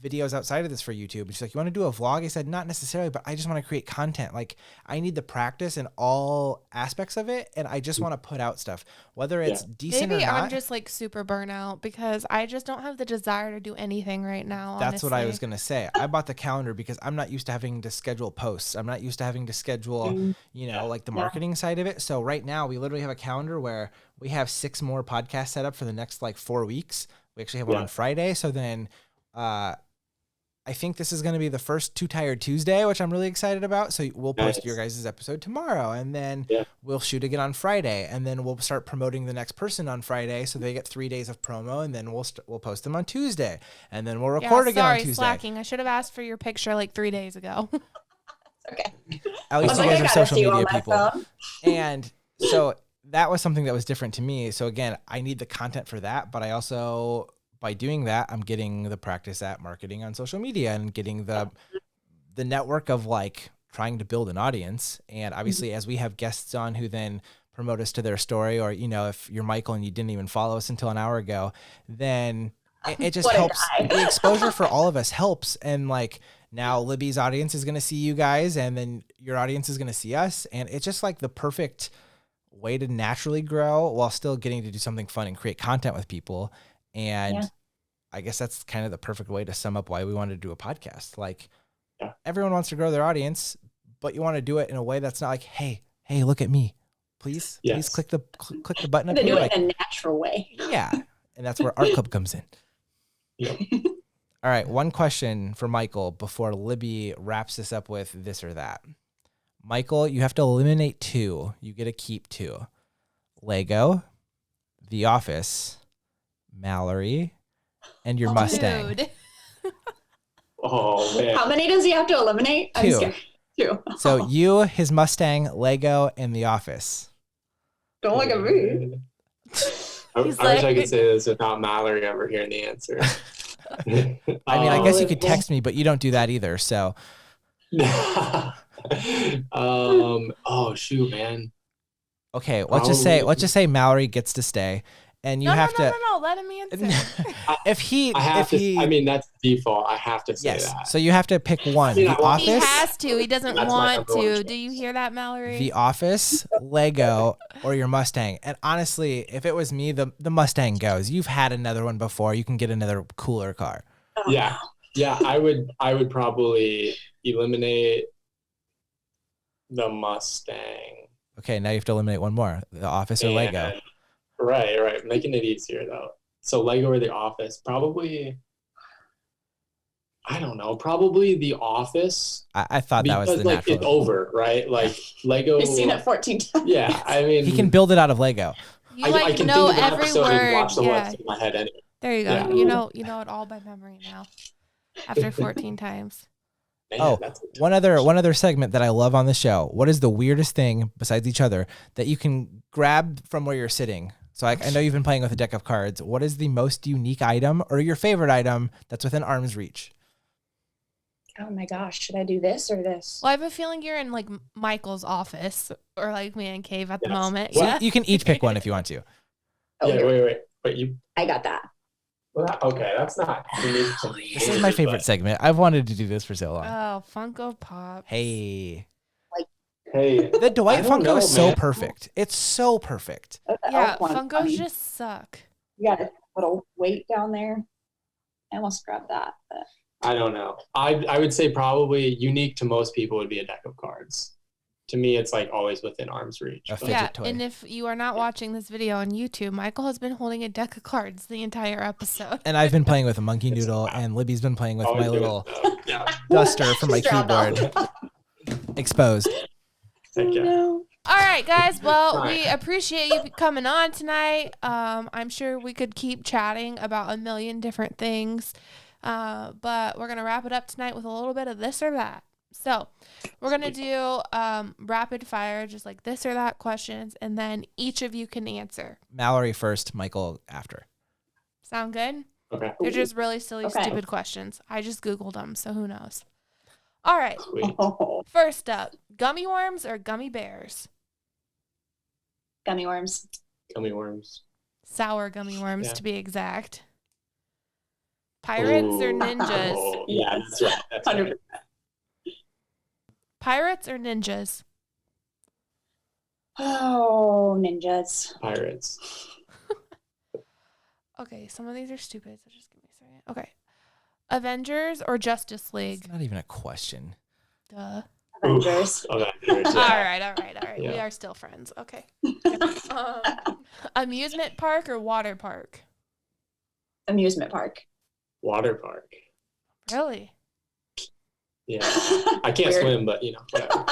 videos outside of this for YouTube. And she's like, you want to do a vlog? I said, not necessarily, but I just want to create content. Like I need the practice in all aspects of it. And I just want to put out stuff, whether it's decent or not. I'm just like super burnout because I just don't have the desire to do anything right now. That's what I was going to say. I bought the calendar because I'm not used to having to schedule posts. I'm not used to having to schedule, like the marketing side of it. So right now we literally have a calendar where we have 6 more podcasts set up for the next like 4 weeks. We actually have one on Friday. So then, I think this is going to be the first Too Tired Tuesday, which I'm really excited about. So we'll post your guys' episode tomorrow, and then we'll shoot again on Friday, and then we'll start promoting the next person on Friday, so they get 3 days of promo, and then we'll post them on Tuesday, and then we'll record again on Tuesday. Slacking. I should have asked for your picture like 3 days ago. Okay. At least you guys are social media people, and so that was something that was different to me. So again, I need the content for that, but I also, by doing that, I'm getting the practice at marketing on social media and getting the network of like trying to build an audience. And obviously as we have guests on who then promote us to their story, or, if you're Michael and you didn't even follow us until an hour ago, then it just helps. The exposure for all of us helps. And like now Libby's audience is going to see you guys, and then your audience is going to see us. And it's just like the perfect way to naturally grow while still getting to do something fun and create content with people. And I guess that's kind of the perfect way to sum up why we wanted to do a podcast. Like everyone wants to grow their audience, but you want to do it in a way that's not like, hey, look at me, please click the button up here. Do it like, in a natural way. Yeah. And that's where Art Club comes in. Yep. All right. One question for Michael before Libby wraps this up with this or that. Michael, you have to eliminate 2. You get to keep 2. Lego, The Office, Mallory, and your Mustang. Dude. Oh man. How many does he have to eliminate? I'm 2. scared. 2. So you, his Mustang, Lego, and The Office. Don't look at me. I He's wish I like- could say this without Mallory ever hearing the answer. I mean, I guess you could text me, but you don't do that either. So oh shoot, man. okay, let's just say Mallory gets to stay, and you have to. No. Let him answer. I mean, that's default. I have to say Yes. that. So you have to pick one. I mean, The Office. He has to. He doesn't That's my want number one to. choice. Do you hear that, Mallory? The Office, Lego, or your Mustang. And honestly, if it was me, the Mustang goes. You've had another one before. You can get another cooler car. Yeah. I would probably eliminate the Mustang. Okay, now you have to eliminate one more. The Office or Lego. Right. Making it easier though. So Lego or The Office? Probably. I don't know. Probably The Office. I thought that was the like natural. it's over, right? Like Lego. You've seen it 14 times. Yeah, I mean, He can build it out of Lego. You I can know think of an every episode and word. watch the Yeah. words in my head anyway. There you go. Yeah. You know it all by memory now. After 14 times. Man, Oh, that's one other segment that I love on the show. What is the weirdest thing besides each other that you can grab from where you're sitting? So I know you've been playing with a deck of cards. What is the most unique item or your favorite item that's within arm's reach? Oh my gosh, should I do this or this? Well, I have a feeling you're in like Michael's office or like man cave at the Yes. moment. So Yeah. you can each pick one if you want to. Oh, Yeah, here. wait. You I got that. okay? That's not unique to me. This is my favorite but- segment. I've wanted to do this for so long. Oh, Funko Pop. Hey, Hey, the Dwight I don't Funko know, is so man. perfect. It's so perfect. Yeah, Elf one. Funkos I mean, just suck. you got a little weight down there. I almost grabbed that, but I don't know. I would say probably unique to most people would be a deck of cards. To me, it's like always within arm's reach. A but- fidget Yeah, toy. and if you are not watching this video on YouTube, Michael has been holding a deck of cards the entire episode. And I've been playing with a monkey noodle, and Libby's been playing with always my do it, little though. Yeah. duster for my Strap on. keyboard. Exposed. Heck yeah. no. All right, guys. Well, All we right. appreciate you coming on tonight. I'm sure we could keep chatting about a million different things, but we're gonna wrap it up tonight with a little bit of this or that. So we're gonna do rapid fire, just like this or that questions, and then each of you can answer. Mallory first, Michael after. Sound good? Okay. They're just really silly, Okay. stupid questions. I just Googled them, so who knows? All right. Sweet. Oh, First up, gummy worms or gummy bears? gummy worms. Gummy worms. Sour gummy worms, Yeah. to be exact. Pirates or Ooh. ninjas? Oh, yeah, that's right. That's right. 100%. Pirates or ninjas? Oh, ninjas. Pirates. Okay, some of these are stupid, so just give me a second. Okay. Avengers or Justice League? It's not even a question. Duh. Avengers. Okay. Avengers, All yeah. right. We Yeah. are still friends. Okay. Amusement park or water park? Amusement park. Water park. Really? Yeah. I can't Weird. swim, but whatever.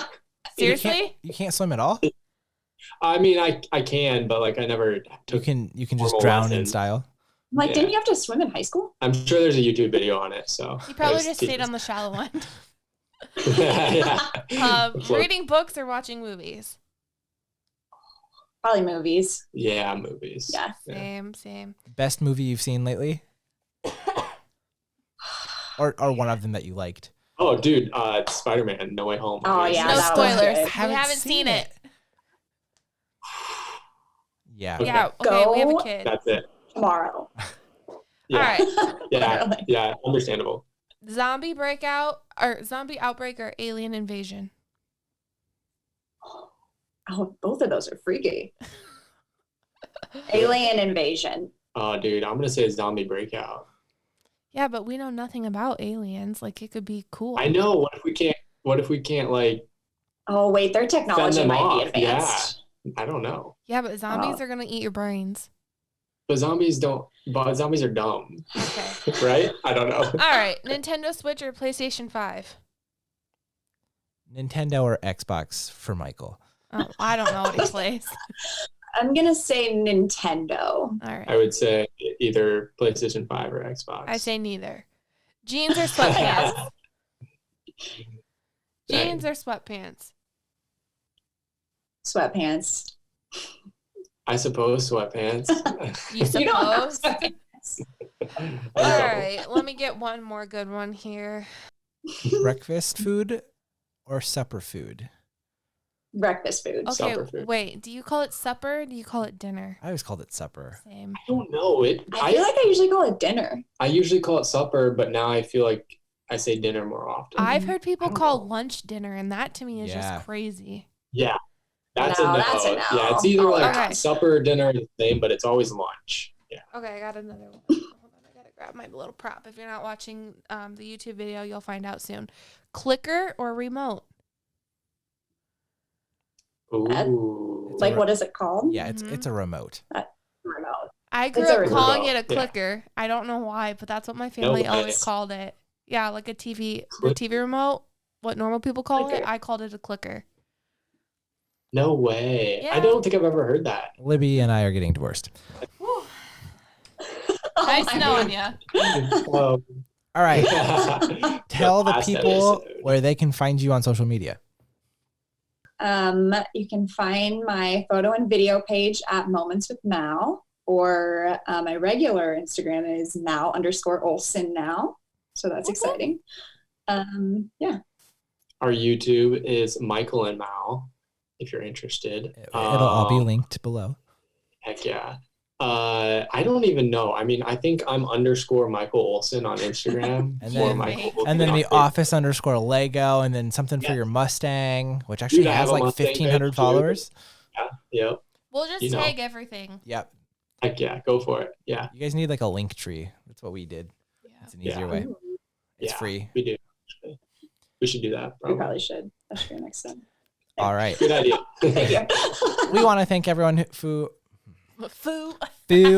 Seriously? You can't swim at all? I mean, I can, but like I never You took. can just Formal drown in lesson. style. I'm like, Yeah. didn't you have to swim in high school? I'm sure there's a YouTube video on it. So You probably I just stayed on the shallow end. yeah. Reading books or watching movies? Probably movies. Yeah, movies. Yeah. Same. Best movie you've seen lately? or one of them that you liked? Oh, dude, Spider-Man: No Way Home. Oh, yeah, No that was spoilers. good. We haven't seen it. Yeah. Okay. Yeah. Okay, we have a Go. kid. That's it. Tomorrow. Yeah. All right. Yeah. Literally. Yeah. Understandable. Zombie outbreak or alien invasion? Oh, both of those are freaky. Alien invasion. Oh, dude, I'm gonna say zombie breakout. Yeah, but we know nothing about aliens. Like it could be cool. I know. What if we can't like? Oh, wait, their technology them might off, be advanced. I don't know. Yeah, but zombies are gonna eat your brains. But zombies don't. But zombies are dumb, Okay. right? I don't know. All right. Nintendo Switch or PlayStation 5? Nintendo or Xbox for Michael? Oh, I don't know what he plays. I'm going to say Nintendo. All right. I would say either PlayStation 5 or Xbox. I say neither. Jeans or sweatpants? Jeans or sweatpants? Sweatpants. I suppose sweatpants. You You don't have suppose? sweatpants. All right, let me get one more good one here. Breakfast food or supper food? Breakfast food. Okay, Supper food. wait. Do you call it supper or do you call it dinner? I always called it supper. Same. I don't know. I feel like I usually call it dinner. I usually call it supper, but now I feel like I say dinner more often. I've heard people I don't call know. lunch dinner, and that to me is Yeah. just crazy. Yeah. That's No, a no. that's a no. Yeah, it's either like Okay. supper or dinner is the same, but it's always lunch. Yeah. Okay, I got another one. Hold on, I gotta grab my little prop. If you're not watching the YouTube video, you'll find out soon. Clicker or remote? Ooh. It's Like, a- what is it called? Yeah, it's a remote. Remote. I grew It's a up calling remote, it a yeah. clicker. I don't know why, but that's what my family way. always called it. Yeah, like a TV, the TV remote. What normal people call it, Clicker. I called it a clicker. No way. Yeah. I don't think I've ever heard that. Libby and I are getting divorced. Oh Nice my knowing God. you. Um, All right. Tell the last people episode. where they can find you on social media. You can find my photo and video page at Moments with Mal, or my regular Instagram is Mal_Olson now. So that's exciting. Yeah. Our YouTube is Michael and Mal, if you're interested. It'll all be linked below. Heck yeah. I don't even know. I mean, I think I'm _Michael Olson on Instagram. And or then- Michael Olson And then on the Facebook. office _Lego, and then something for Yeah. your Mustang, which actually I have has a like Mustang 1,500 page, too. followers. Yep. We'll just You know. tag everything. Yep. Heck yeah. Go for it. Yeah. You guys need like a link tree. That's what we did. Yeah. It's an easier Yeah. way. It's Yeah. free. We do. We should do that. We Probably. probably should. That should be next time. All right. Good idea. Thank you. We want to thank everyone who Foo. we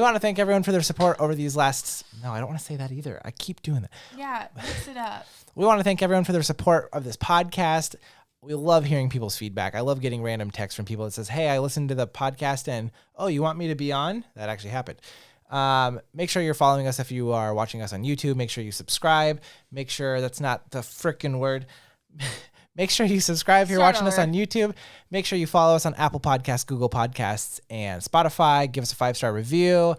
want to thank everyone for their support over these last. No, I don't want to say that either. I keep doing that. Yeah, mix it up. We want to thank everyone for their support of this podcast. We love hearing people's feedback. I love getting random texts from people that says, "Hey, I listened to the podcast and oh, you want me to be on?" That actually happened. Make sure you're following us if you are watching us on YouTube. Make sure you subscribe. Make sure that's not the frickin' word. Make sure you subscribe if you're Start watching us over. on YouTube. Make sure you follow us on Apple Podcasts, Google Podcasts, and Spotify. Give us a 5-star review.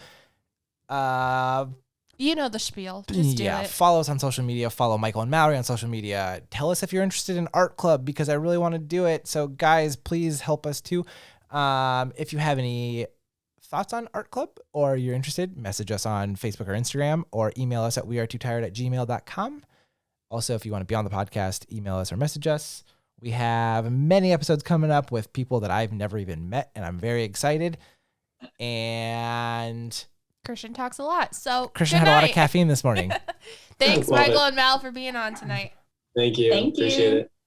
You know the spiel. Just do it. Follow us on social media. Follow Michael and Mallory on social media. Tell us if you're interested in art club because I really want to do it. So guys, please help us too. If you have any thoughts on art club or you're interested, message us on Facebook or Instagram or email us at wearetootired@gmail.com. Also, if you want to be on the podcast, email us or message us. We have many episodes coming up with people that I've never even met, and I'm very excited. And Christian talks a lot. So Christian good had a lot of night. caffeine this morning. Thanks, Love Michael it. and Mal, for being on tonight. Thank you. Thank you. Appreciate it.